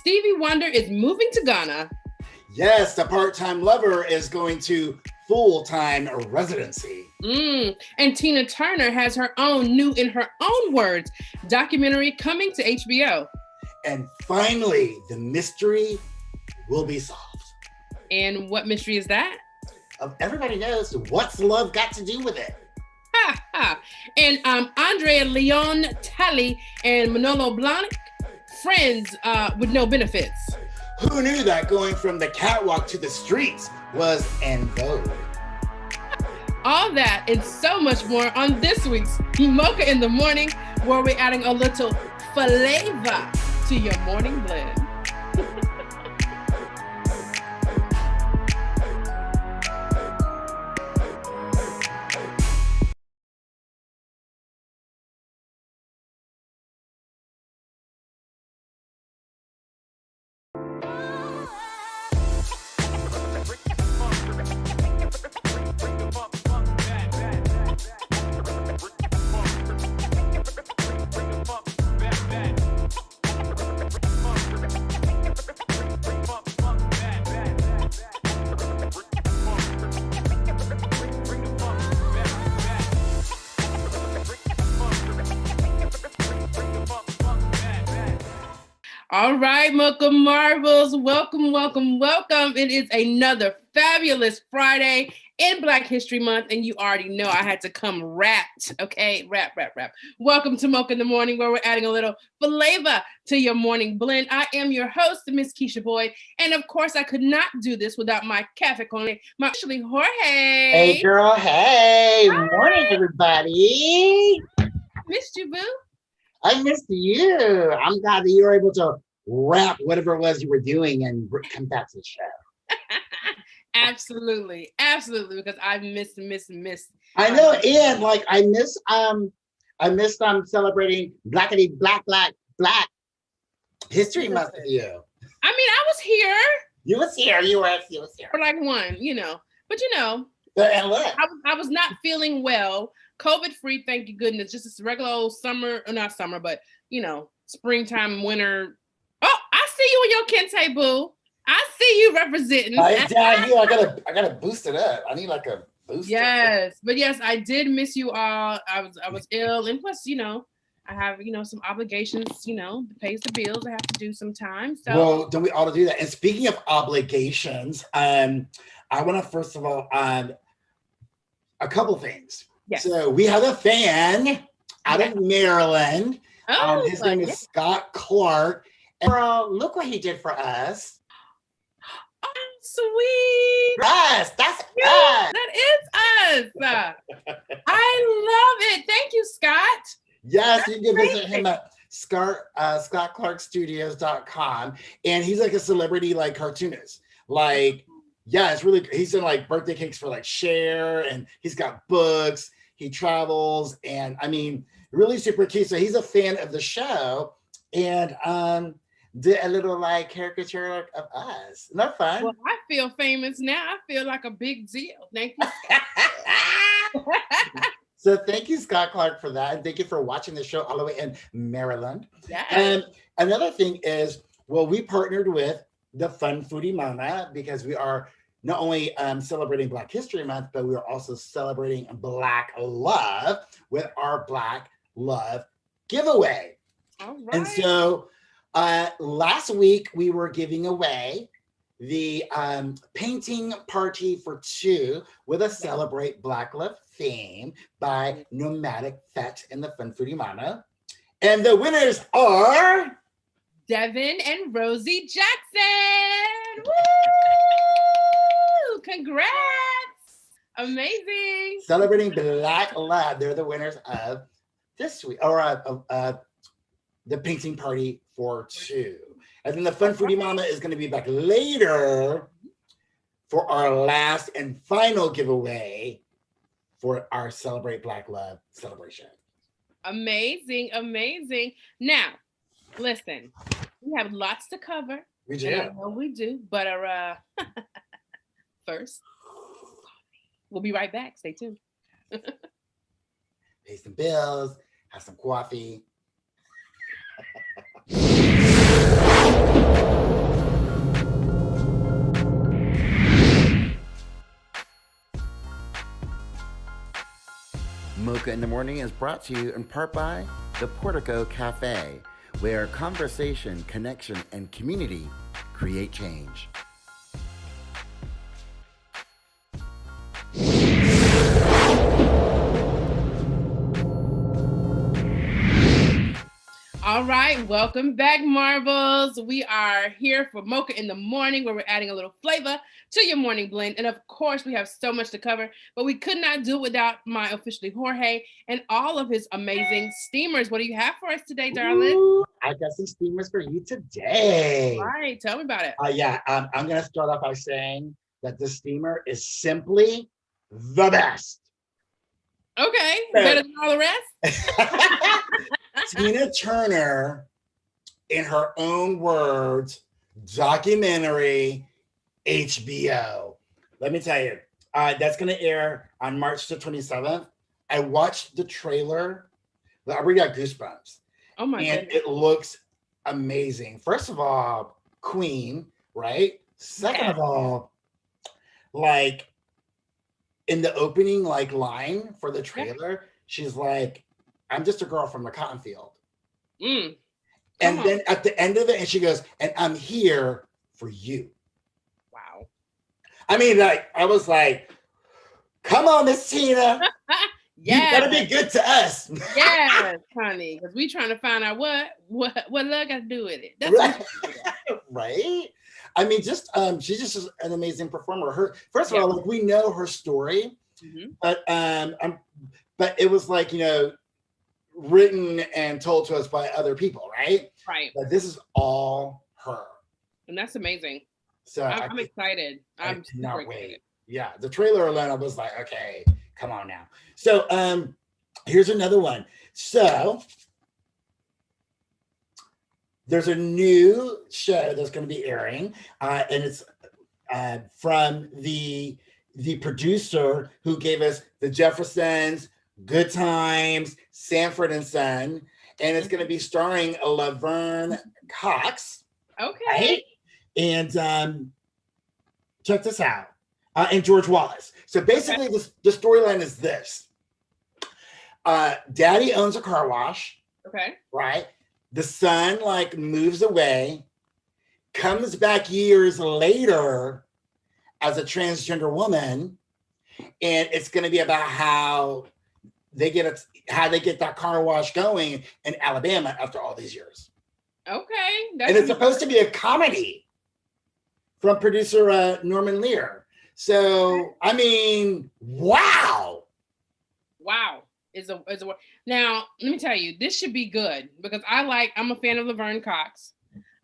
Stevie Wonder is moving to Ghana. Yes, the part-time lover is going to full-time residency. And Tina Turner has her own new, in her own words, documentary coming to HBO. And finally, the mystery will be solved. And what mystery is that? Everybody knows, what's love got to do with it? Ha, ha. And André Leon Talley and Manolo Blahnik, friends with no benefits. Who knew that going from the catwalk to the streets was en vogue? All that and so much more on this week's Mocha in the Morning, where we're adding a little flavor to your morning blend. All right, Mocha Marbles, welcome, welcome, welcome. It is another fabulous Friday in Black History Month, and you already know I had to come wrapped, okay? Wrap. Welcome to Mocha in the Morning, where we're adding a little flavor to your morning blend. I am your host, Miss Keisha Boyd, and of course, I could not do this without my cafe con, my Ashley Jorge. Hey, girl, hey. Hi. Morning, everybody. Missed you, boo. I missed you. I'm glad that you were able to wrap whatever it was you were doing and come back to the show. Absolutely, because I missed. I know, and like I miss celebrating Black History Month with you. I mean, I was here. You was here. For like one, but and look, I was not feeling well. COVID free, thank you goodness. Just this regular old summer, or not summer, but springtime, winter. Oh, I see you in your kente, boo. I see you representing. I gotta boost it up. I need like a boost. Yes, but yes, I did miss you all. I was ill, and plus, I have some obligations. Pays the bills. I have to do sometimes. So. Well, don't we all do that? And speaking of obligations, I want to first of all a couple things. Yes. So we have a fan out of Maryland. Oh, his name is Scott Clark. And girl, look what he did for us. Oh, sweet. Yes, that's us. That is us. I love it. Thank you, Scott. Yes, you can visit him at scottclarkstudios.com. And he's like a celebrity like cartoonist. It's really, he's in like birthday cakes for like Cher, and he's got books, he travels, and I mean, really super cute. So he's a fan of the show, and did a little like caricature of us. Isn't that fun? Well, I feel famous now. I feel like a big deal. Thank you. So thank you, Scott Clark, for that. And thank you for watching the show all the way in Maryland. Yes. And another thing is, we partnered with the Fun Foodie Mama, because we are not only celebrating Black History Month, but we are also celebrating Black love with our Black love giveaway. All right. And so last week we were giving away the painting party for two with a Celebrate Black Love theme by Nomadic Fete and the Fun Foodie Mama. And the winners are Devin and Rosie Jackson. Woo! Congrats. Amazing. Celebrating Black love. They're the winners of this week, or the painting party for two. And then the Fun Foodie Mama is going to be back later for our last and final giveaway for our Celebrate Black Love celebration. Amazing. Now, listen, we have lots to cover. We do. I know we do, but first, we'll be right back. Stay tuned. Pay some bills, have some coffee. Mocha in the Morning is brought to you in part by the Portico Cafe, where conversation, connection, and community create change. All right, welcome back, Marbles. We are here for Mocha in the Morning, where we're adding a little flavor to your morning blend. And of course, we have so much to cover, but we could not do it without my officially Jorge and all of his amazing steamers. What do you have for us today, darling? Ooh, I got some steamers for you today. All right, tell me about it. I'm going to start off by saying that this steamer is simply the best. Okay, better than all the rest? Tina Turner, in her own words, documentary, HBO. Let me tell you, that's going to air on March the 27th. I watched the trailer. I already got goosebumps. Oh my And goodness. it looks amazing. First of all, Queen, right? Second of all, like in the opening line for the trailer, she's like, I'm just a girl from the cotton field. Mm. And then at the end of it, and she goes, and I'm here for you. Wow. I mean, I was like, come on, Miss Tina. You gotta be good to us. Yes, honey. Because we trying to find out what love got to do with it. That's right. Right? I mean, she's just an amazing performer. First of all, we know her story, but it was written and told to us by other people, right? Right. But this is all her. And that's amazing. So I'm excited. I'm not super wait. excited. Yeah, the trailer alone, I was like, okay, come on now. So here's another one. So there's a new show that's going to be airing, and it's from the producer who gave us The Jeffersons, Good Times, Sanford and Son, and it's going to be starring Laverne Cox. Okay. Right? And check this out. And George Wallace. So basically, the storyline is this. Daddy owns a car wash. Okay. Right? The son moves away, comes back years later as a transgender woman, and it's going to be about how they get that car wash going in Alabama after all these years. Okay. And it's supposed to be a comedy from producer Norman Lear. So, I mean, wow. Wow. Now, let me tell you, this should be good because I'm a fan of Laverne Cox.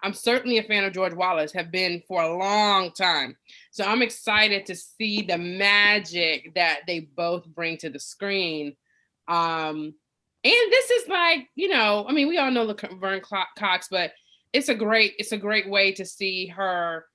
I'm certainly a fan of George Wallace, have been for a long time. So I'm excited to see the magic that they both bring to the screen. And this is we all know Laverne Cox, but it's a great way to see her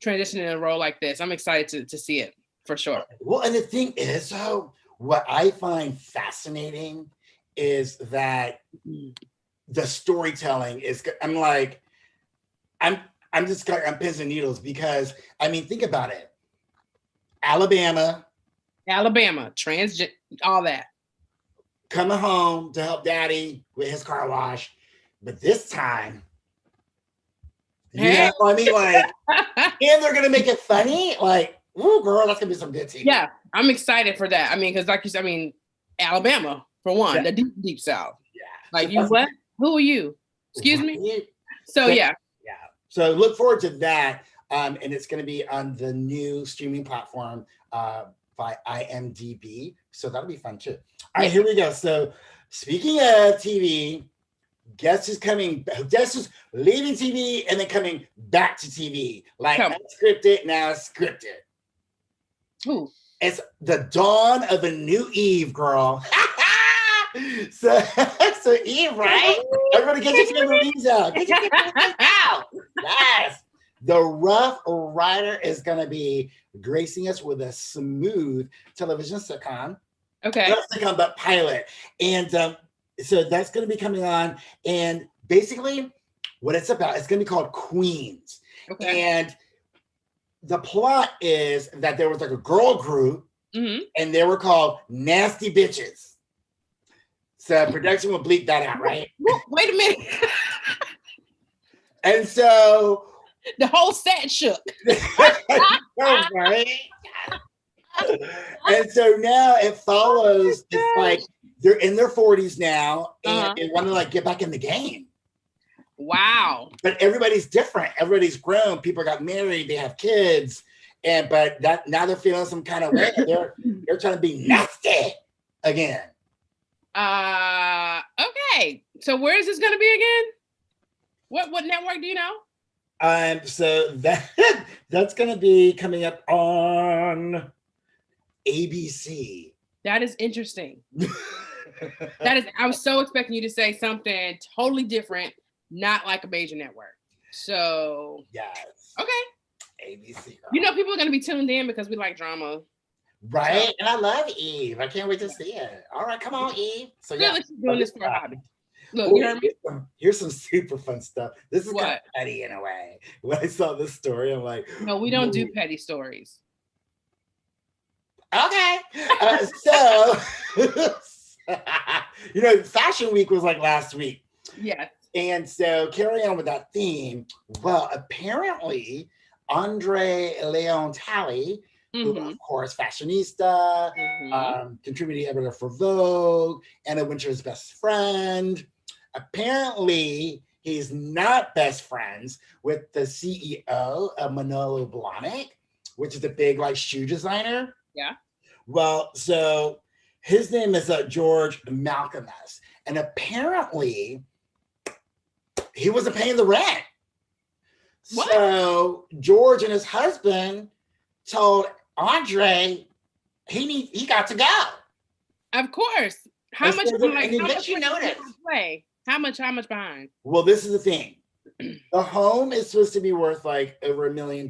transition in a role like this. I'm excited to see it for sure. Well, and the thing is, so what I find fascinating is that the storytelling is, I'm pins and needles because, I mean, think about it. Alabama, all that. Coming home to help daddy with his car wash. But this time, and they're going to make it funny. Ooh, girl, that's going to be some good TV. Yeah, I'm excited for that. I mean, because like you said, Alabama, for one, the deep South. Yeah. You what? Who are you? Excuse me? So, yeah. Yeah. So look forward to that. And it's going to be on the new streaming platform by IMDb. So that'll be fun too. All right, here we go. So speaking of TV, guess who's leaving TV and then coming back to TV? Unscripted, now scripted. Who? It's the dawn of a new Eve, girl. So Eve, right? Everybody get your favorite Eves out. Get your favorite Eves out. Yes. The Rough Rider is going to be gracing us with a smooth television sitcom. Okay. Not sitcom, but pilot. And so that's going to be coming on. And basically what it's about, it's going to be called Queens. Okay. And the plot is that there was a girl group and they were called Nasty Bitches. So production will bleep that out, right? Wait a minute. And so the whole set shook. Right? And so now it follows. It's like they're in their 40s now, and they want to like get back in the game. Wow. But everybody's different. Everybody's grown. People got married. They have kids, but now they're feeling some kind of way. They're trying to be nasty again. Okay. So where is this going to be again? What network do you know? So that's going to be coming up on ABC. That is interesting. I was so expecting you to say something totally different, not like a major network. So yes. Okay. ABC. Girl. You know, people are going to be tuned in because we like drama. Right? So, and I love Eve. I can't wait to see it. All right, come on, Eve. So yeah, she's doing this for a hobby. Look, you heard me? Here's some super fun stuff. This is what? Kind of petty in a way. When I saw this story, I'm like, no, we don't do petty stories. Okay. So, you know, Fashion Week was like last week. Yes. And so carry on with that theme. Well, apparently, André Leon Talley, who, of course, fashionista, contributing editor for Vogue, Anna Wintour's best friend. Apparently, he's not best friends with the CEO of Manolo Blahnik, which is a big like shoe designer. Yeah. Well, so his name is George Malcolmus, and apparently he wasn't paying the rent. What? So George and his husband told Andre he got to go. Of course. How much? How much behind? Well, this is the thing. The home is supposed to be worth like over $1 million,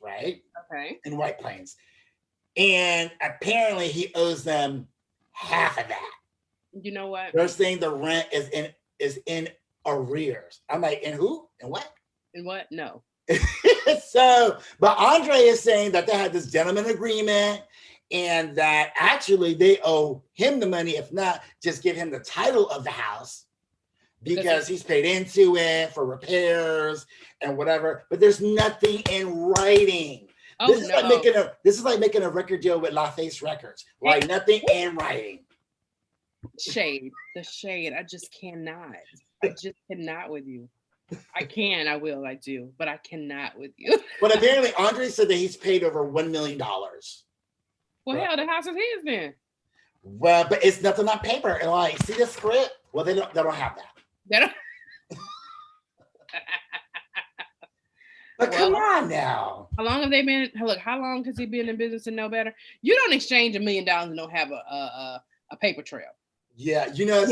right? Okay. In White Plains. And apparently he owes them half of that. You know what? They're saying the rent is in arrears. I'm like, in who? In what? In what? No. So, but Andre is saying that they had this gentleman agreement and that actually they owe him the money. If not, just give him the title of the house because he's paid into it for repairs and whatever. But there's nothing in writing. Oh, this is like making a record deal with LaFace Records. Like nothing in writing. Shade. The shade. I just cannot. I just cannot with you. I will, I do, but I cannot with you. But apparently Andre said that he's paid over $1 million. Well, hell, the house is his then. Well, but it's nothing on paper. And like, see the script? Well, they don't have that. They don't. But come on now. How long have they been? Look, how long has he been in business and know better? You don't exchange $1 million and don't have a paper trail. Yeah, you know,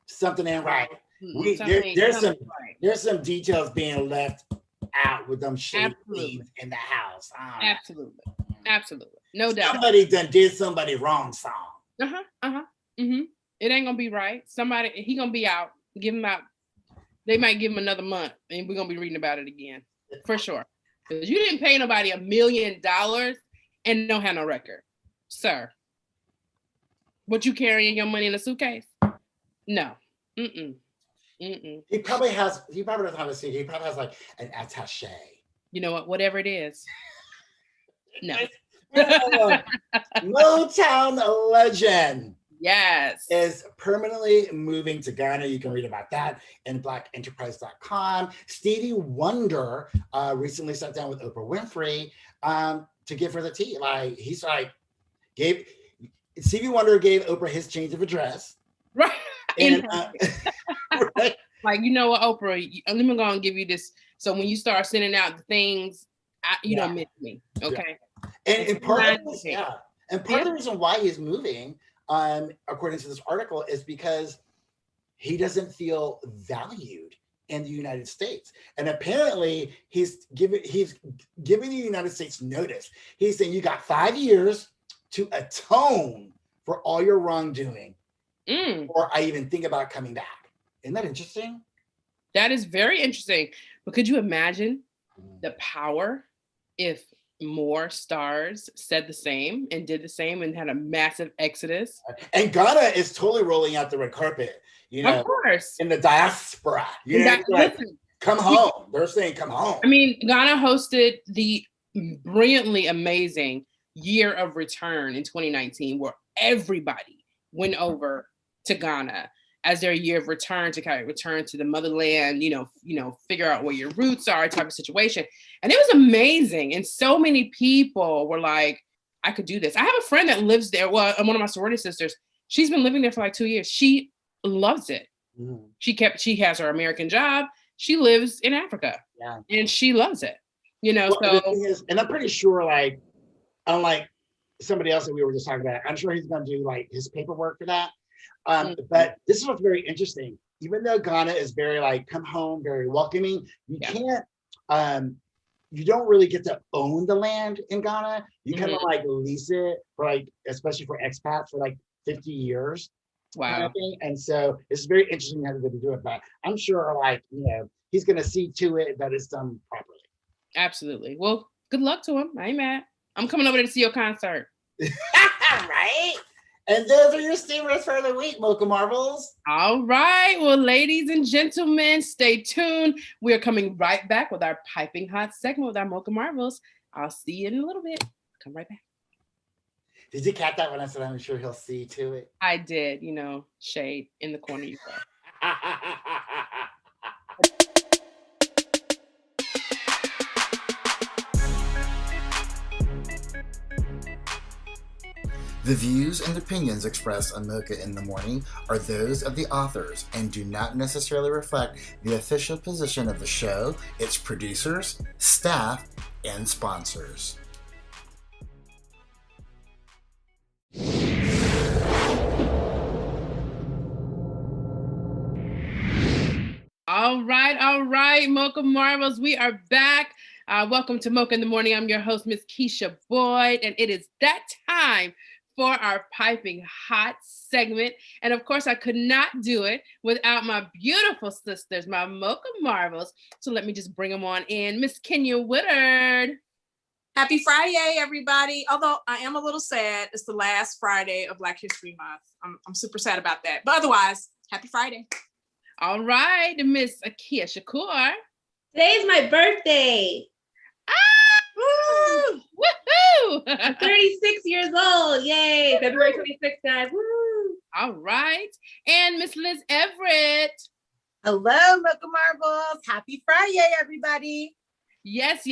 something ain't right. There's some details being left out with them shady leaves in the house. Absolutely, no doubt. Somebody did somebody wrong song. It ain't gonna be right. He gonna be out. Give him out. They might give him another month, and we're gonna be reading about it again for sure. Because you didn't pay nobody $1 million and don't have no record, sir. What, you carrying your money in a suitcase? No. He probably doesn't have a suit. He probably has like an attaché. You know what? Whatever it is. No. Motown legend. Yes. Is permanently moving to Ghana. You can read about that in blackenterprise.com. Stevie Wonder recently sat down with Oprah Winfrey to give her the tea. Like Stevie Wonder gave Oprah his change of address. Right. And, right. Like, you know what, Oprah, let me go and give you this. So when you start sending out the things, you don't miss me. Okay. Yeah. And part of the reason why he's moving, according to this article, is because he doesn't feel valued in the United States. And apparently he's giving the United States notice. He's saying you got 5 years to atone for all your wrongdoing. Or I even think about coming back. Isn't that interesting? That is very interesting. But could you imagine the power if more stars said the same and did the same and had a massive exodus. And Ghana is totally rolling out the red carpet, Of course. in the diaspora. Listen, come home. They're saying come home. I mean, Ghana hosted the brilliantly amazing Year of Return in 2019, where everybody went over to Ghana as their year of return to kind of return to the motherland, figure out where your roots are, type of situation. And it was amazing. And so many people were like, I could do this. I have a friend that lives there. Well, one of my sorority sisters, she's been living there for like 2 years. She loves it. Mm. She has her American job. She lives in Africa. Yeah. And she loves it. And I'm pretty sure, like, unlike somebody else that we were just talking about, I'm sure he's going to do like his paperwork for that. But this is what's very interesting. Even though Ghana is very like come home, very welcoming, you can't, you don't really get to own the land in Ghana. You kind of like lease it for like, especially for expats for like 50 years. Wow. Kind of thing. And so it's very interesting how to do it. But I'm sure like, he's going to see to it that it's done properly. Absolutely. Well, good luck to him. I ain't mad. I'm coming over there to see your concert. Right? And those are your steamers for the week, Mocha Marvels. All right. Well, ladies and gentlemen, stay tuned. We are coming right back with our piping hot segment with our Mocha Marvels. I'll see you in a little bit. Come right back. Did you catch that when I said I'm sure he'll see to it? I did. Shade in the corner you go. The views and opinions expressed on Mocha in the Morning are those of the authors and do not necessarily reflect the official position of the show, its producers, staff, and sponsors. All right, Mocha Marvels, we are back. Welcome to Mocha in the Morning. I'm your host, Miss Keisha Boyd, and it is that time for our piping hot segment. And of course, I could not do it without my beautiful sisters, my Mocha Marvels. So let me just bring them on in. Miss Kenya Woodard. Happy Friday, everybody. Although I am a little sad, it's the last Friday of Black History Month. I'm super sad about that. But otherwise, happy Friday. All right, Miss Akia Shakur. Today's my birthday. Woo! Woohoo! I'm 36 years old. Yay. February 26th, guys. Woo! All right. And Miss Liz Everett. Hello, Mocha Marvels. Happy Friday, everybody. Yes.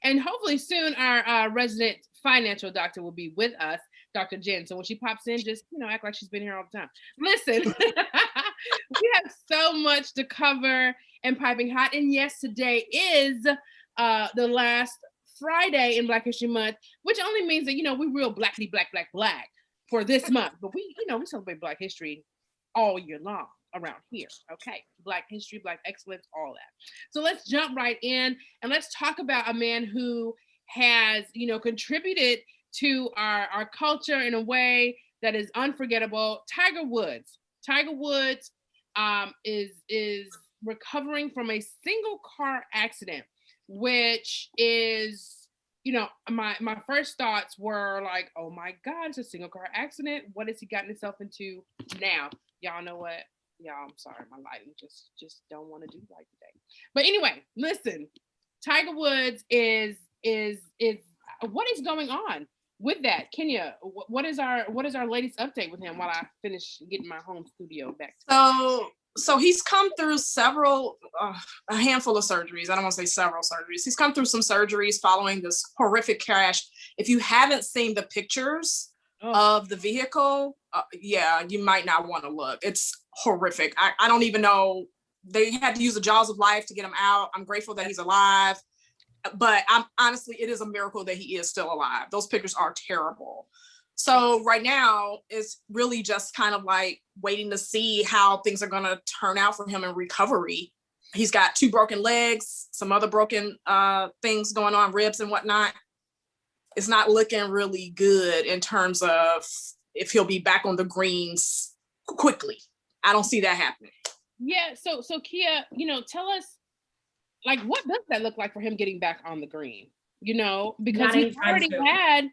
And hopefully soon our resident financial doctor will be with us, Dr. Jen. So when she pops in, just, act like she's been here all the time. Listen, we have so much to cover in Piping Hot. And yes, today is the last Friday in Black History Month, which only means that, we real blackity black for this month. But we celebrate Black history all year long around here. Okay. Black history, Black excellence, all that. So let's jump right in and let's talk about a man who has, contributed to our culture in a way that is unforgettable. Tiger Woods. Tiger Woods is recovering from a single car accident, which is, my first thoughts were like, oh my God, it's a single car accident. What has he gotten himself into now? Y'all know what? Y'all, I'm sorry, my lighting just don't want to do right today. But anyway, listen, Tiger Woods is what is going on with that? Kenya, what is our latest update with him while I finish getting my home studio back? So he's come through a handful of surgeries. I don't want to say several surgeries. He's come through some surgeries following this horrific crash. If you haven't seen the pictures of the vehicle, you might not want to look. It's horrific. I don't even know. They had to use the jaws of life to get him out. I'm grateful that he's alive. But honestly, it is a miracle that he is still alive. Those pictures are terrible. So right now, it's really just kind of like waiting to see how things are going to turn out for him in recovery. He's got 2 broken legs, some other broken things going on, ribs and whatnot. It's not looking really good in terms of if he'll be back on the greens quickly. I don't see that happening. Yeah. So Kia, tell us, like, what does that look like for him getting back on the green? you know, because Not he anytime already soon. had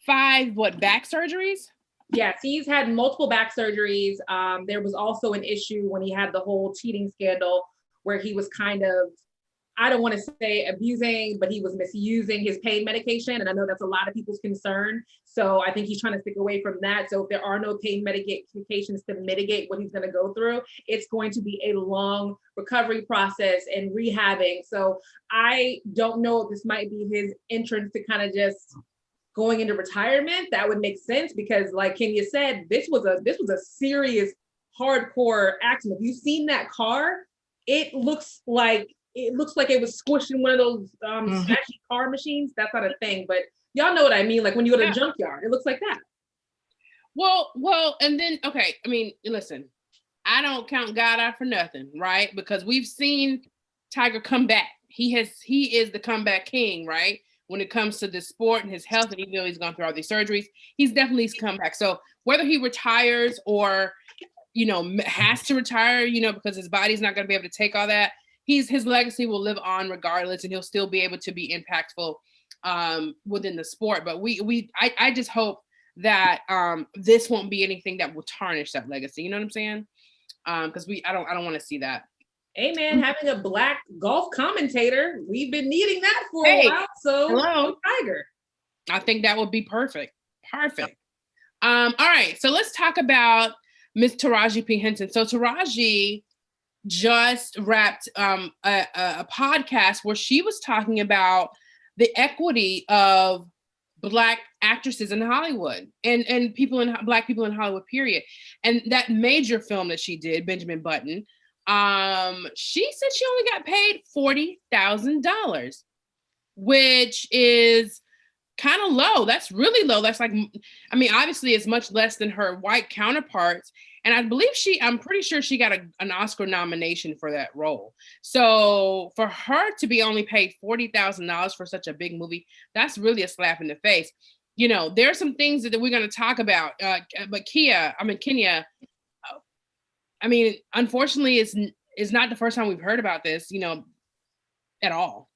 5 back surgeries? Yes, he's had multiple back surgeries. There was also an issue when he had the whole cheating scandal where he was kind of, I don't want to say abusing, but he was misusing his pain medication. And I know that's a lot of people's concern. So I think he's trying to stick away from that. So if there are no pain medications to mitigate what he's going to go through, it's going to be a long recovery process and rehabbing. So I don't know if this might be his entrance to kind of just going into retirement. That would make sense because like Kenya said, this was a serious hardcore accident. If you've seen that car, it looks like it was squished in one of those smashy car machines. That's not a thing, but y'all know what I mean. Like when you go to the junkyard, it looks like that. Well, and then, okay, I mean, listen, I don't count God out for nothing, right? Because we've seen Tiger come back. He is the comeback king, right? When it comes to this sport and his health, and even though he's gone through all these surgeries, he's definitely come back. So whether he retires or, you know, has to retire, you know, because his body's not going to be able to take all that, his legacy will live on regardless, and he'll still be able to be impactful within the sport. But I just hope that this won't be anything that will tarnish that legacy. You know what I'm saying? Because I don't want to see that. Hey man, having a Black golf commentator, we've been needing that for a while. So hello, Tiger. I think that would be perfect. All right, so let's talk about Miss Taraji P. Henson. So Taraji just wrapped a podcast where she was talking about the equity of Black actresses in Hollywood and Black people in Hollywood, period. And that major film that she did, Benjamin Button, she said she only got paid $40,000, which is kind of low. That's really low. That's like, I mean, obviously it's much less than her white counterparts. And I'm pretty sure she got an Oscar nomination for that role. So for her to be only paid $40,000 for such a big movie, that's really a slap in the face. You know, there are some things that we're going to talk about. But Kenya, I mean, unfortunately, it's not the first time we've heard about this, you know, at all.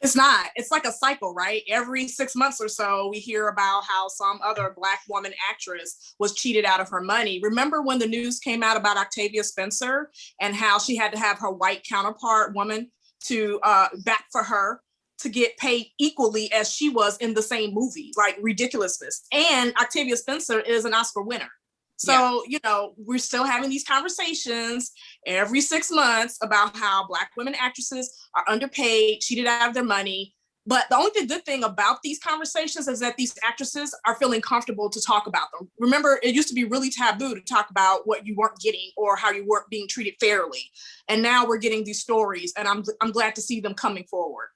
It's not. It's like a cycle, right? Every 6 months or so, we hear about how some other Black woman actress was cheated out of her money. Remember when the news came out about Octavia Spencer and how she had to have her white counterpart woman to back for her to get paid equally as she was in the same movie, like ridiculousness. And Octavia Spencer is an Oscar winner. So, you know, we're still having these conversations every 6 months about how Black women actresses are underpaid, cheated out of their money. But the only good thing about these conversations is that these actresses are feeling comfortable to talk about them. Remember, it used to be really taboo to talk about what you weren't getting or how you weren't being treated fairly. And now we're getting these stories, and I'm glad to see them coming forward.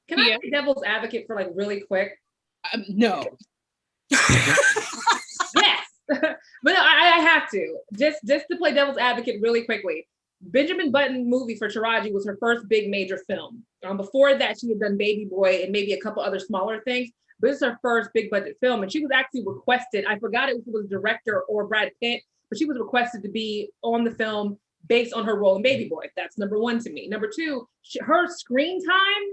Can I be devil's advocate for like really quick? No. Yes. But no, I have to just to play devil's advocate really quickly. Benjamin Button movie for Taraji was her first big major film. Before that, she had done Baby Boy and maybe a couple other smaller things, but this is her first big budget film. And she was actually requested, I forgot if it was director or Brad Pitt, but she was requested to be on the film based on her role in Baby Boy. That's number one to me. Number two, her screen time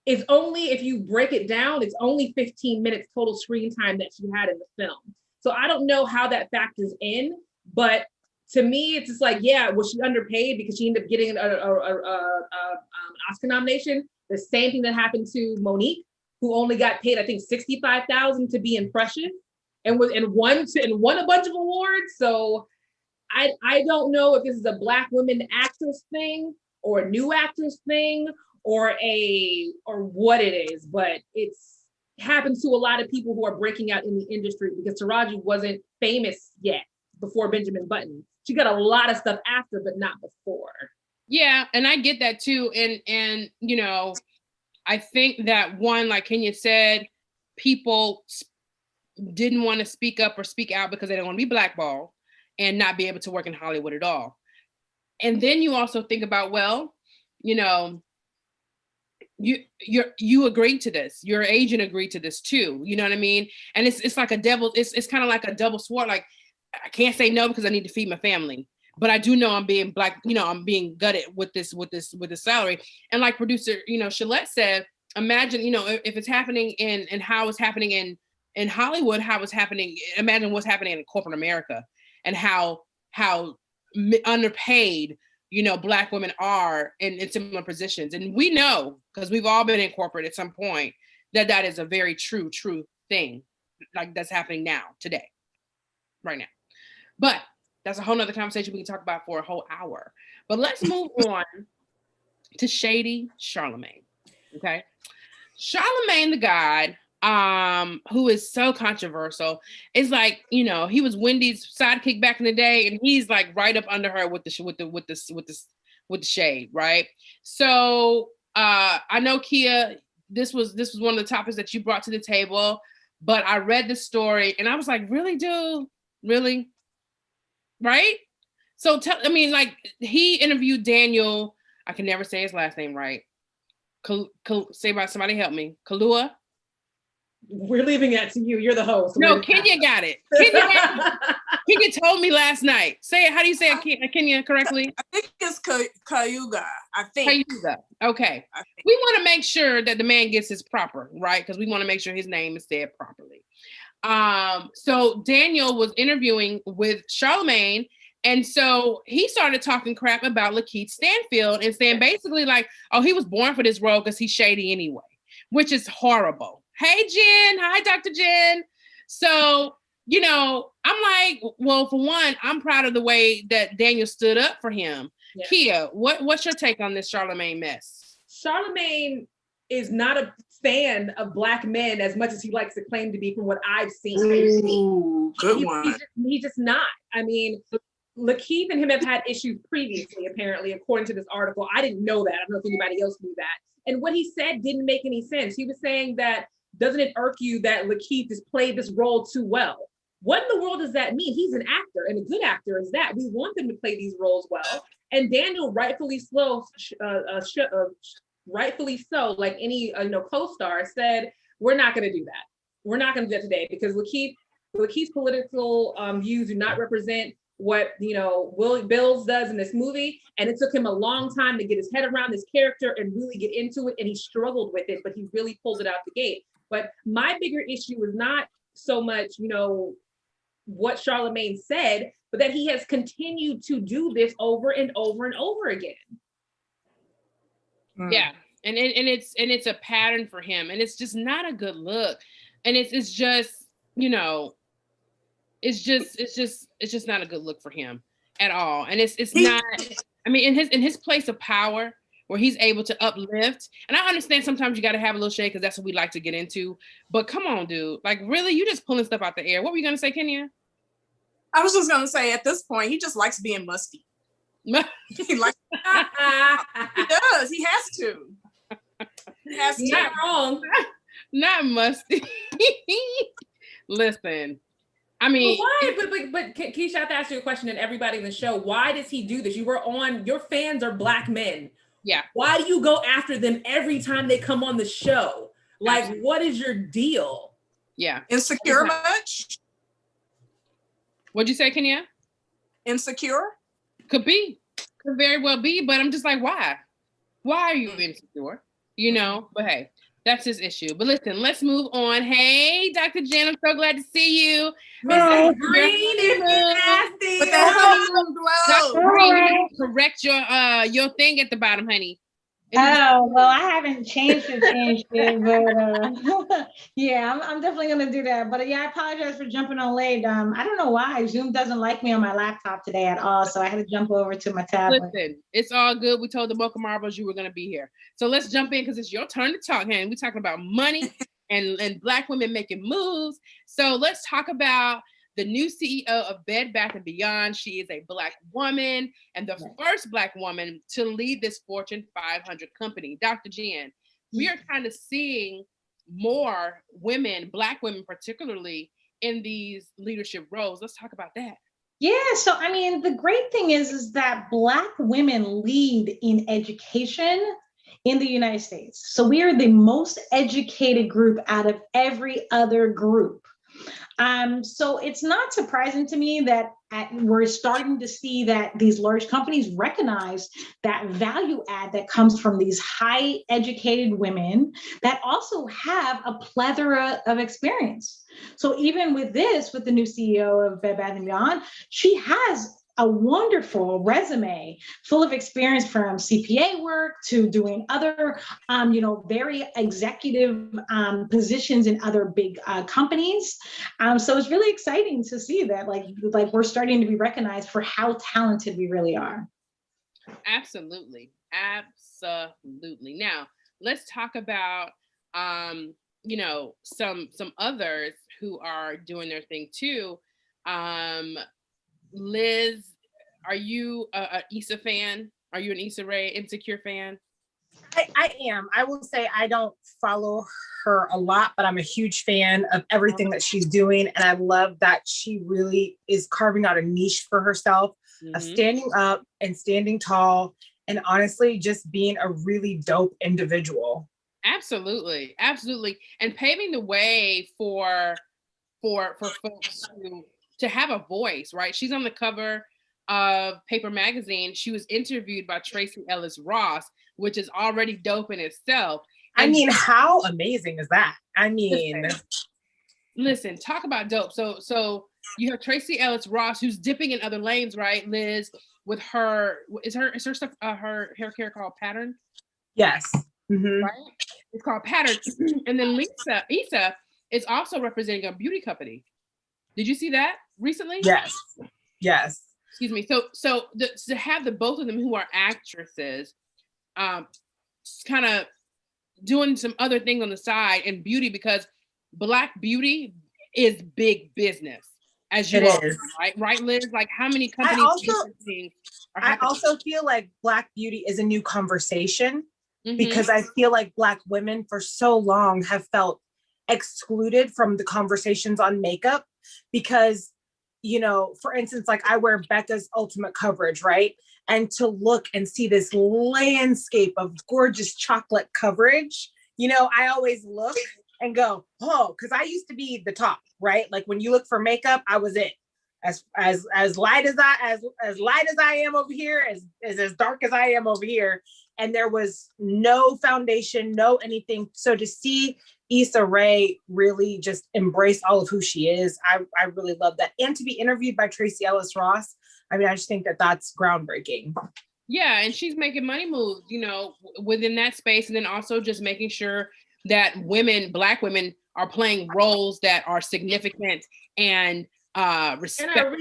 is only, if you break it down, it's only 15 minutes total screen time that she had in the film. So I don't know how that factors in, but to me, it's just like, yeah, was she underpaid because she ended up getting an Oscar nomination? The same thing that happened to Monique, who only got paid, I think, $65,000 to be in Precious, and won a bunch of awards. So I don't know if this is a Black women actress thing or a new actress thing or what it is, but it's happens to a lot of people who are breaking out in the industry because Taraji wasn't famous yet before Benjamin Button. She got a lot of stuff after, but not before. Yeah, and I get that too. And you know, I think that one, like Kenya said, people didn't want to speak up or speak out because they didn't want to be blackballed and not be able to work in Hollywood at all. And then you also think about, well, you know, you agreed to this. Your agent agreed to this too. You know what I mean? And it's like it's kind of like a double sword. Like, I can't say no because I need to feed my family, but I do know I'm being Black, you know, I'm being gutted with this salary. And like producer, you know, Shalette said, imagine, if it's happening in how it's happening in Hollywood, how it's happening, imagine what's happening in corporate America and how underpaid, Black women are in similar positions. And we know, because we've all been in corporate at some point, that is a very true thing, like that's happening now, today, right now. But that's a whole nother conversation we can talk about for a whole hour. But let's move on to shady Charlemagne. Okay. Charlemagne the God, who is so controversial, is like, he was Wendy's sidekick back in the day, and he's like right up under her with the shade, right? So I know, Kia, this was one of the topics that you brought to the table, but I read the story and I was like, really, dude? Really? Right? So he interviewed Daniel, I can never say his last name right. Somebody help me. Kalua? We're leaving that to you. You're the host. No, Kenya got it. Kenya told me last night. Say it. How do you say it, Kenya, correctly? I think it's Cayuga. I think. Cayuga. Okay. We want to make sure that the man gets his proper, right? Because we want to make sure his name is said properly. So Daniel was interviewing with Charlemagne, and so he started talking crap about Lakeith Stanfield and saying basically like, oh, he was born for this role because he's shady anyway, which is horrible. Hey, Jen. Hi, Dr. Jen. So, I'm like, well, for one, I'm proud of the way that Daniel stood up for him. Yeah. Kia, what's your take on this Charlemagne mess? Charlemagne is not a fan of Black men as much as he likes to claim to be, from what I've seen. Ooh, good one. He's just not. I mean, Lakeith and him have had issues previously, apparently, according to this article. I didn't know that. I don't know if anybody else knew that. And what he said didn't make any sense. He was saying that, doesn't it irk you that Lakeith has played this role too well? What in the world does that mean? He's an actor, and a good actor is that. We want them to play these roles well. And Daniel, rightfully so, like any co-star, said, we're not going to do that. We're not going to do that today because Lakeith's political views do not represent what Will Bills does in this movie, and it took him a long time to get his head around this character and really get into it, and he struggled with it, but he really pulled it out the gate. But my bigger issue is not so much what Charlemagne said, but that he has continued to do this over and over and over again. Yeah, and it's a pattern for him, and it's just not a good look, and it's just it's just not a good look for him at all. And it's not, I mean, in his place of power where he's able to uplift, and I understand sometimes you got to have a little shade because that's what we like to get into, but come on, dude, like really, you just pulling stuff out the air. What were you going to say, Kenya? I was just going to say, at this point, he just likes being musty. He does. He has to. He has to. Not wrong. Not musty. Listen, I mean, why? But Keisha, I have to ask you a question, and everybody in the show. Why does he do this? Your fans are Black men. Yeah. Why do you go after them every time they come on the show? Like, absolutely. What is your deal? Yeah. Insecure much? What'd you say, Kenya? Insecure? Could be. Could very well be, but I'm just like, why? Why are you insecure? But hey, that's his issue. But listen, let's move on. Hey, Dr. Jen, I'm so glad to see you. Oh, green is nasty. But that Dr. Green, correct your thing at the bottom, honey. Oh, well, I haven't changed it, but yeah, I'm definitely going to do that. But yeah, I apologize for jumping on late. I don't know why. Zoom doesn't like me on my laptop today at all, so I had to jump over to my tablet. Listen, it's all good. We told the Mocha Marbles you were going to be here. So let's jump in because it's your turn to talk, honey. We're talking about money and Black women making moves. So let's talk about the new CEO of Bed Bath & Beyond. She is a Black woman and the first Black woman to lead this Fortune 500 company. Dr. Jen, we are kind of seeing more women, Black women particularly, in these leadership roles. Let's talk about that. Yeah, so I mean, the great thing is that Black women lead in education in the United States. So we are the most educated group out of every other group. So it's not surprising to me that we're starting to see that these large companies recognize that value add that comes from these high educated women that also have a plethora of experience. So even with the new CEO of Bed Bath & Beyond, she has a wonderful resume full of experience from CPA work to doing other, very executive positions in other big companies. So it's really exciting to see that, like we're starting to be recognized for how talented we really are. Absolutely. Now, let's talk about, some others who are doing their thing too. Liz, are you a Issa fan? Are you an Issa Rae Insecure fan? I am. I will say I don't follow her a lot, but I'm a huge fan of everything that she's doing. And I love that she really is carving out a niche for herself, of standing up and standing tall, and honestly, just being a really dope individual. Absolutely. And paving the way for folks to have a voice, right? She's on the cover of Paper Magazine. She was interviewed by Tracee Ellis Ross, which is already dope in itself. And how amazing is that? Listen, talk about dope. So you have Tracee Ellis Ross, who's dipping in other lanes, right, Liz? With her stuff, her hair care called Pattern. Yes. Right? It's called Pattern. And then Issa is also representing a beauty company. Did you see that recently? Yes. Excuse me. So to have the both of them who are actresses, kind of doing some other things on the side in beauty, because Black beauty is big business, as you know, right, Liz? Like, how many companies? I also feel like Black beauty is a new conversation, because I feel like Black women for so long have felt excluded from the conversations on makeup, because, for instance, like I wear Becca's Ultimate Coverage, right? And to look and see this landscape of gorgeous chocolate coverage, I always look and go, oh, because I used to be the top, right? Like when you look for makeup, I was it. As light as I am over here, as dark as I am over here, and there was no foundation, no anything. So to see Issa Rae really just embrace all of who she is, I really love that. And to be interviewed by Tracee Ellis Ross, I just think that that's groundbreaking. Yeah, and she's making money moves, within that space, and then also just making sure that Black women are playing roles that are significant and respectful. And are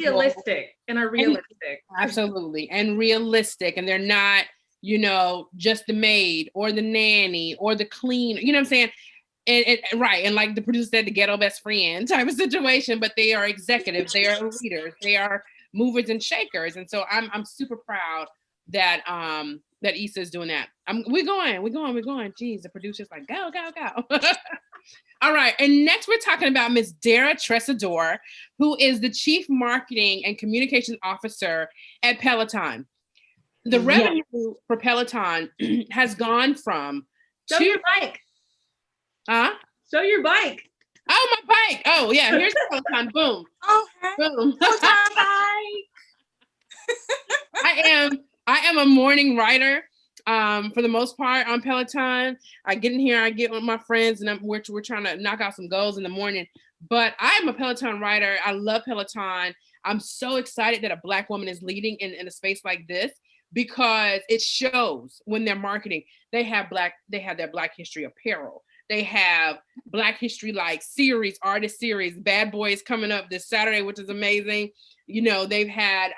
realistic. Absolutely. And realistic. And they're not, just the maid or the nanny or the cleaner, you know what I'm saying? And right. And like the producer said, the ghetto best friend type of situation, but they are executives, they are leaders, they are movers and shakers. And so I'm super proud that that Issa is doing that. We're going. Jeez, the producer's like, go. All right. And next we're talking about Miss Dara Tresador, who is the Chief Marketing and Communications Officer at Peloton. The revenue for Peloton has gone from Show your bike. Huh? Show your bike. Oh, my bike. Oh, yeah. Here's the Peloton. Boom. Okay. Boom. Peloton bike. I am a morning rider. For the most part on Peloton. I get in here, I get with my friends, and we're trying to knock out some goals in the morning. But I'm a Peloton rider. I love Peloton. I'm so excited that a Black woman is leading in a space like this, because it shows when they're marketing. They have their Black History apparel. They have Black History like series, artist series. Bad Boys coming up this Saturday, which is amazing. They've had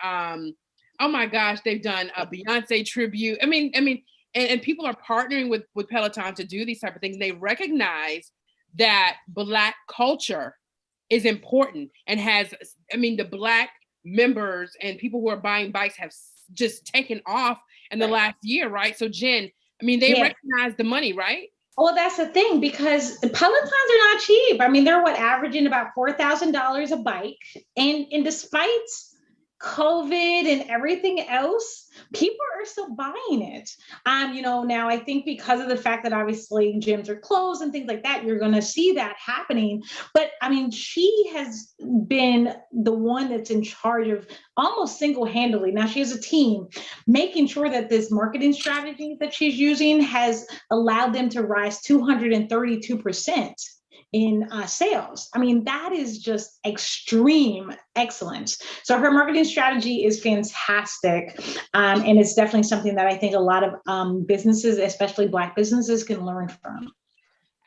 oh my gosh, they've done a Beyonce tribute. And people are partnering with Peloton to do these type of things. They recognize that Black culture is important and the Black members and people who are buying bikes have just taken off in the last year, right? So Jen, they recognize the money, right? Well, that's the thing, because Pelotons are not cheap. They're averaging about $4,000 a bike. And despite COVID and everything else, people are still buying it. Now I think because of the fact that obviously gyms are closed and things like that, you're going to see that happening. But I mean, she has been the one that's in charge of almost single-handedly. Now she has a team making sure that this marketing strategy that she's using has allowed them to rise 232% in sales. I mean, that is just extreme excellence. So her marketing strategy is fantastic. And it's definitely something that I think a lot of businesses, especially Black businesses, can learn from.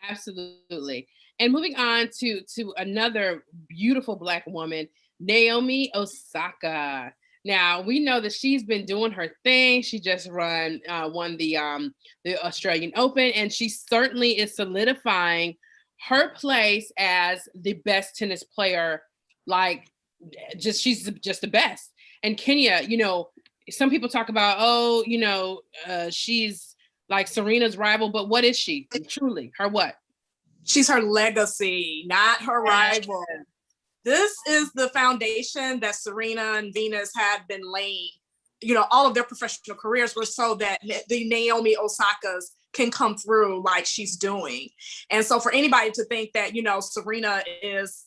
Absolutely. And moving on to another beautiful Black woman, Naomi Osaka. Now we know that she's been doing her thing. She just won the Australian Open, and she certainly is solidifying her place as the best tennis player. Like, she's just the best. And Kenya, some people talk about, she's like Serena's rival, but what is she truly? Her what? She's her legacy, not her rival. This is the foundation that Serena and Venus have been laying. All of their professional careers were so that the Naomi Osakas can come through like she's doing. And so for anybody to think that, Serena is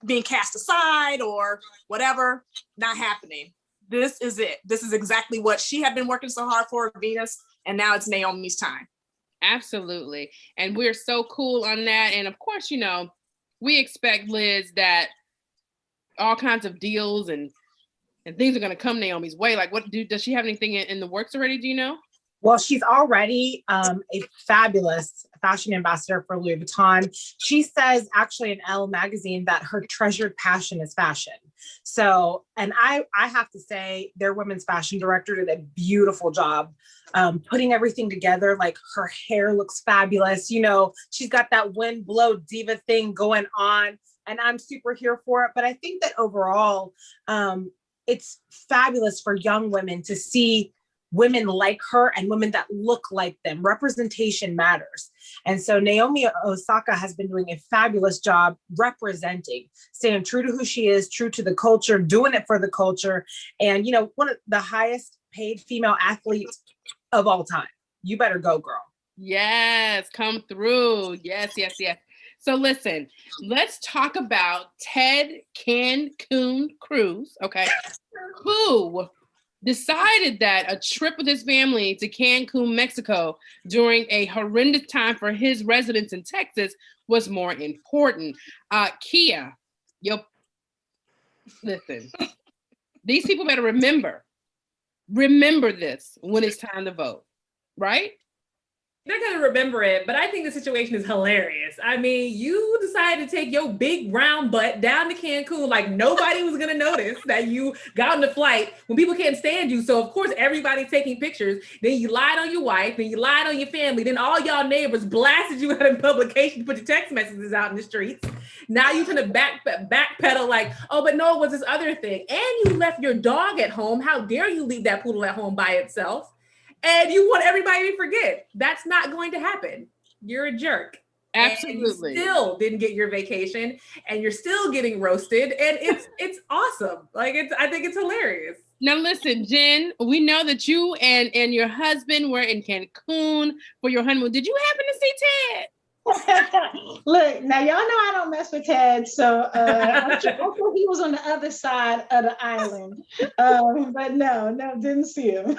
being cast aside or whatever, not happening. This is it. This is exactly what she had been working so hard for, Venus, and now it's Naomi's time. Absolutely. And we're so cool on that. And of course, we expect, Liz, that all kinds of deals and things are going to come Naomi's way. Like, does she have anything in the works already? Do you know? Well, she's already a fabulous fashion ambassador for Louis Vuitton. She says actually in Elle magazine that her treasured passion is fashion. So, and I have to say their women's fashion director did a beautiful job putting everything together. Like, her hair looks fabulous. She's got that wind blow diva thing going on, and I'm super here for it. But I think that overall, it's fabulous for young women to see women like her and women that look like them. Representation matters. And so Naomi Osaka has been doing a fabulous job representing, staying true to who she is, true to the culture, doing it for the culture. And, one of the highest paid female athletes of all time. You better go, girl. Yes, come through. Yes. So listen, let's talk about Ted Cancun Cruz, okay, who decided that a trip with his family to Cancun, Mexico during a horrendous time for his residents in Texas was more important. Kia, listen, these people better remember this when it's time to vote, right? They're going to remember it, but I think the situation is hilarious. I mean, you decided to take your big round butt down to Cancun like nobody was going to notice that you got on the flight when people can't stand you. So, of course, everybody's taking pictures. Then you lied on your wife, then you lied on your family. Then all y'all neighbors blasted you out in publication to put your text messages out in the streets. Now you're going to backpedal like, oh, but no, it was this other thing. And you left your dog at home. How dare you leave that poodle at home by itself? And you want everybody to forget. That's not going to happen. You're a jerk. Absolutely. And you still didn't get your vacation, and you're still getting roasted, and it's awesome. Like, I think it's hilarious. Now listen, Jen, we know that you and your husband were in Cancun for your honeymoon. Did you happen to see Ted? Look, now y'all know I don't mess with Ted, so I'm sure he was on the other side of the island. But no, didn't see him.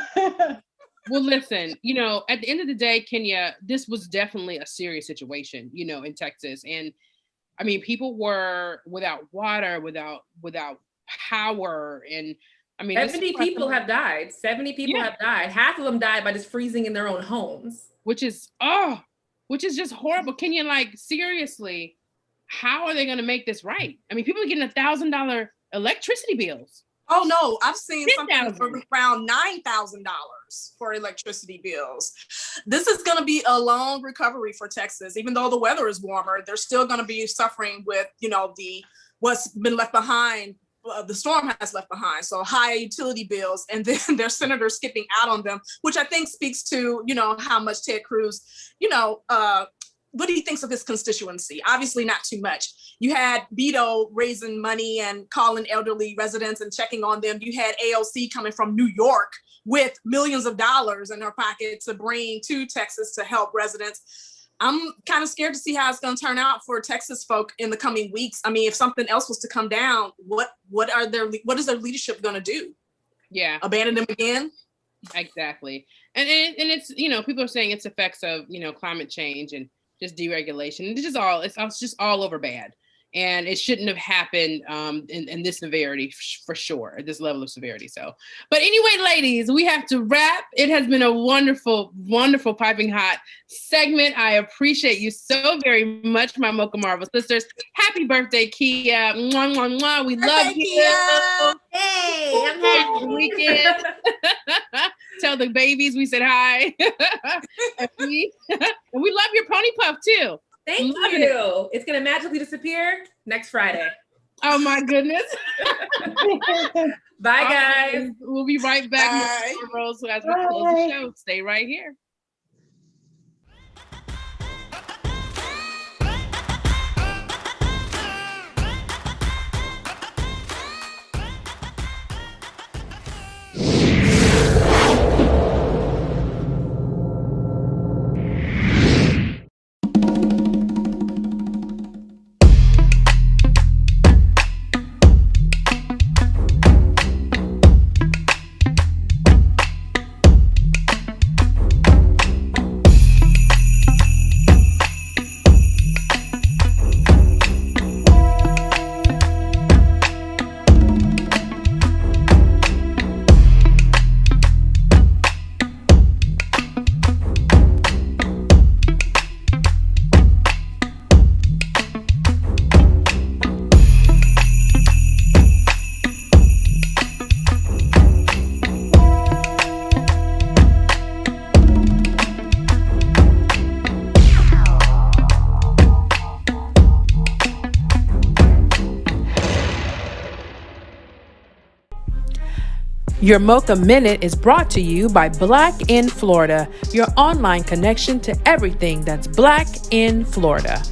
Well, listen, at the end of the day, Kenya, this was definitely a serious situation, in Texas. And I mean, people were without water, without power. And I mean, 70 people have died. 70 people have died. Half of them died by just freezing in their own homes. Which is just horrible. Kenya, like, seriously, how are they going to make this right? I mean, people are getting $1,000 electricity bills. Oh no, I've seen something for around $9,000 for electricity bills. This is going to be a long recovery for Texas. Even though the weather is warmer, they're still going to be suffering with, what's been left behind. The storm has left behind. So high utility bills, and then their senators skipping out on them, which I think speaks to, how much Ted Cruz, what he thinks of his constituency. Obviously not too much. You had Beto raising money and calling elderly residents and checking on them. You had AOC coming from New York with millions of dollars in her pocket to bring to Texas to help residents. I'm kind of scared to see how it's going to turn out for Texas folk in the coming weeks. I mean, if something else was to come down, what is their leadership going to do? Yeah. Abandon them again? Exactly. And it's, you know, people are saying it's effects of, you know, climate change and just deregulation. It's just all over bad. And it shouldn't have happened in this severity, for sure, at this level of severity. So, but anyway, ladies, we have to wrap. It has been a wonderful, wonderful piping hot segment. I appreciate you so very much, my Mocha Marvel sisters. Happy birthday, Kia. Mwah, mwah, mwah. We love you. Kia. Hey, I'm happy. Weekend. Tell the babies we said hi. and we love your pony puff too. Thank you. It's going to magically disappear next Friday. Oh my goodness. Bye, guys. We'll be right back. So as we close the show, stay right here. Your Mocha Minute is brought to you by Black in Florida, your online connection to everything that's Black in Florida.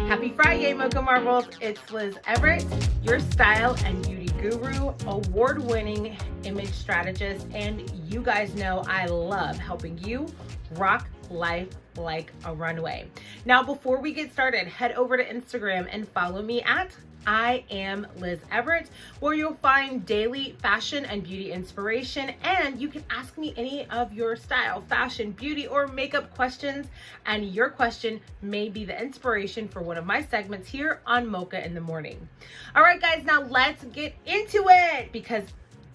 Happy Friday, Mocha Marvels. It's Liz Everett, your style and beauty guru, award-winning image strategist, and you guys know I love helping you rock life like a runway. Now, before we get started, head over to Instagram and follow me at I am Liz Everett, where you'll find daily fashion and beauty inspiration, and you can ask me any of your style, fashion, beauty, or makeup questions, and your question may be the inspiration for one of my segments here on Mocha in the Morning. All right, guys, now let's get into it, because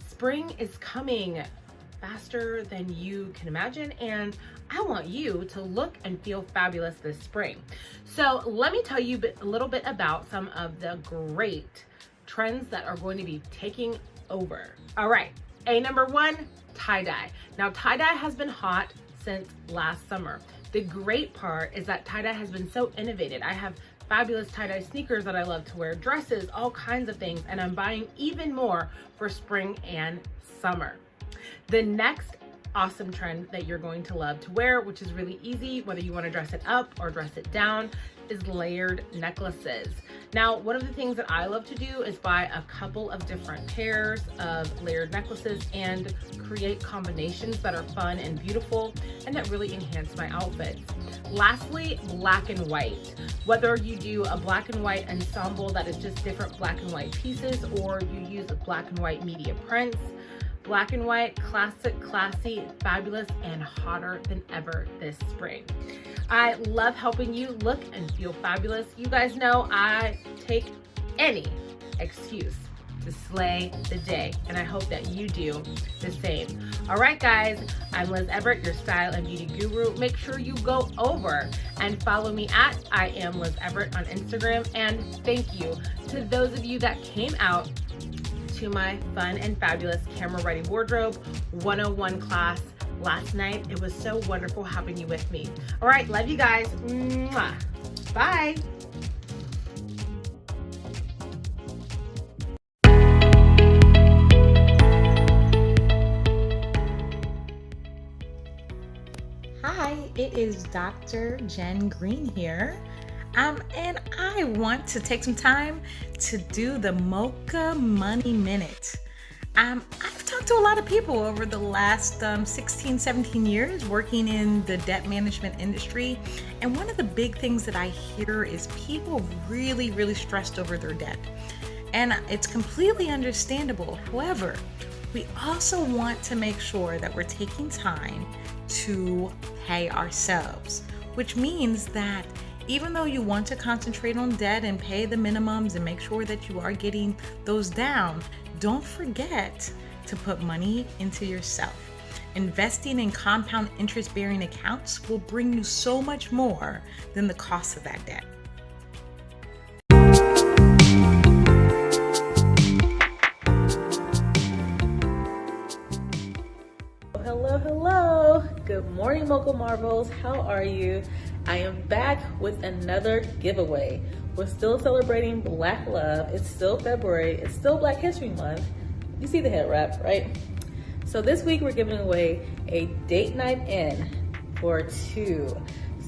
spring is coming faster than you can imagine, and I want you to look and feel fabulous this spring. So let me tell you a little bit about some of the great trends that are going to be taking over. All right, number one, tie-dye. Now, tie-dye has been hot since last summer. The great part is that tie-dye has been so innovative. I have fabulous tie-dye sneakers that I love to wear, dresses, all kinds of things, and I'm buying even more for spring and summer. The next awesome trend that you're going to love to wear, which is really easy, whether you want to dress it up or dress it down, is layered necklaces. Now, one of the things that I love to do is buy a couple of different pairs of layered necklaces and create combinations that are fun and beautiful and that really enhance my outfits. Lastly, black and white. Whether you do a black and white ensemble that is just different black and white pieces, or you use a black and white media prints, black and white, classic, classy, fabulous, and hotter than ever this spring. I love helping you look and feel fabulous. You guys know I take any excuse to slay the day, and I hope that you do the same. All right, guys, I'm Liz Everett, your style and beauty guru. Make sure you go over and follow me at I am Liz Everett on Instagram, and thank you to those of you that came out to my fun and fabulous camera ready wardrobe 101 class last night. It was so wonderful having you with me. All right, love you guys. Mwah. Bye. Hi, it is Dr. Jen Green here. And I want to take some time to do the Mocha Money Minute. I've talked to a lot of people over the last 16, 17 years working in the debt management industry. And one of the big things that I hear is people really, really stressed over their debt. And it's completely understandable. However, we also want to make sure that we're taking time to pay ourselves, which means that even though you want to concentrate on debt and pay the minimums and make sure that you are getting those down, don't forget to put money into yourself. Investing in compound interest-bearing accounts will bring you so much more than the cost of that debt. Hello. Good morning, Mocha Marvels. How are you? I am back with another giveaway. We're still celebrating Black love. It's still February. It's still Black History Month. You see the head wrap, right? So this week we're giving away a date night in for 2.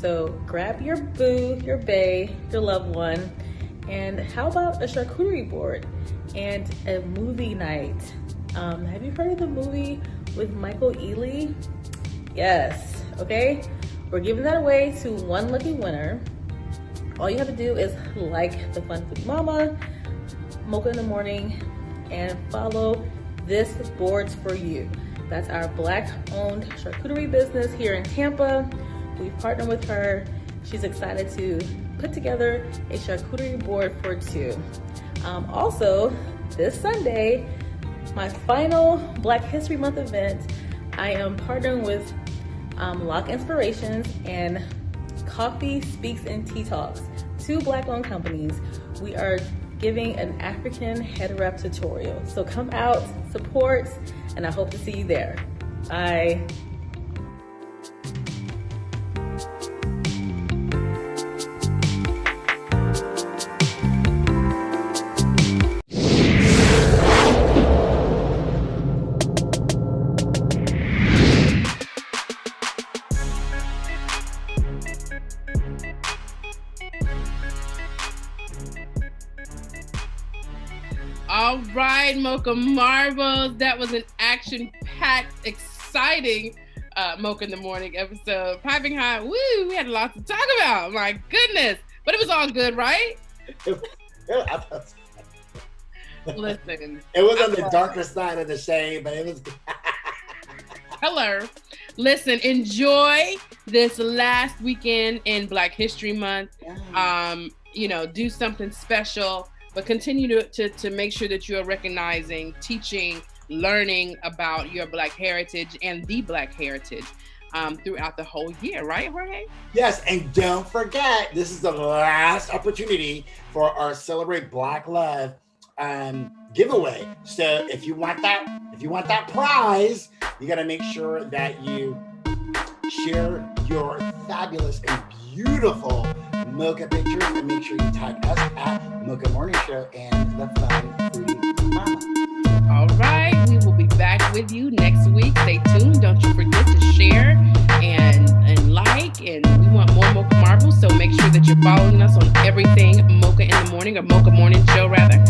So grab your boo, your bae, your loved one, and how about a charcuterie board and a movie night? Have you heard of the movie with Michael Ealy? Yes, okay? We're giving that away to one lucky winner. All you have to do is like the Fun Foodie Mama, Mocha in the Morning, and follow This Board's For You. That's our Black-owned charcuterie business here in Tampa. We've partnered with her. She's excited to put together a charcuterie board for 2. Also, this Sunday, my final Black History Month event, I am partnering with Lock Inspirations and Coffee Speaks and Tea Talks, 2 Black-owned companies. We are giving an African head wrap tutorial. So come out, support, and I hope to see you there. Bye. All right, Mocha Marvels. That was an action-packed, exciting Mocha in the Morning episode. Piping hot, woo, we had a lot to talk about. My goodness. But it was all good, right? Listen. It was on the darker side of the shade, but it was. Hello. Listen, enjoy this last weekend in Black History Month. Do something special. But continue to make sure that you are recognizing, teaching, learning about your Black heritage and the Black heritage throughout the whole year, right, Jorge? Yes, and don't forget, this is the last opportunity for our Celebrate Black Love giveaway. So if you want that prize, you got to make sure that you share your fabulous and beautiful Mocha pictures, and make sure you tag us at Mocha Morning Show and the Fun Foodie Mama. All right, we will be back with you next week. Stay tuned. Don't you forget to share and like, and we want more Mocha Marvels, so make sure that you're following us on everything Mocha in the Morning, or Mocha Morning Show rather.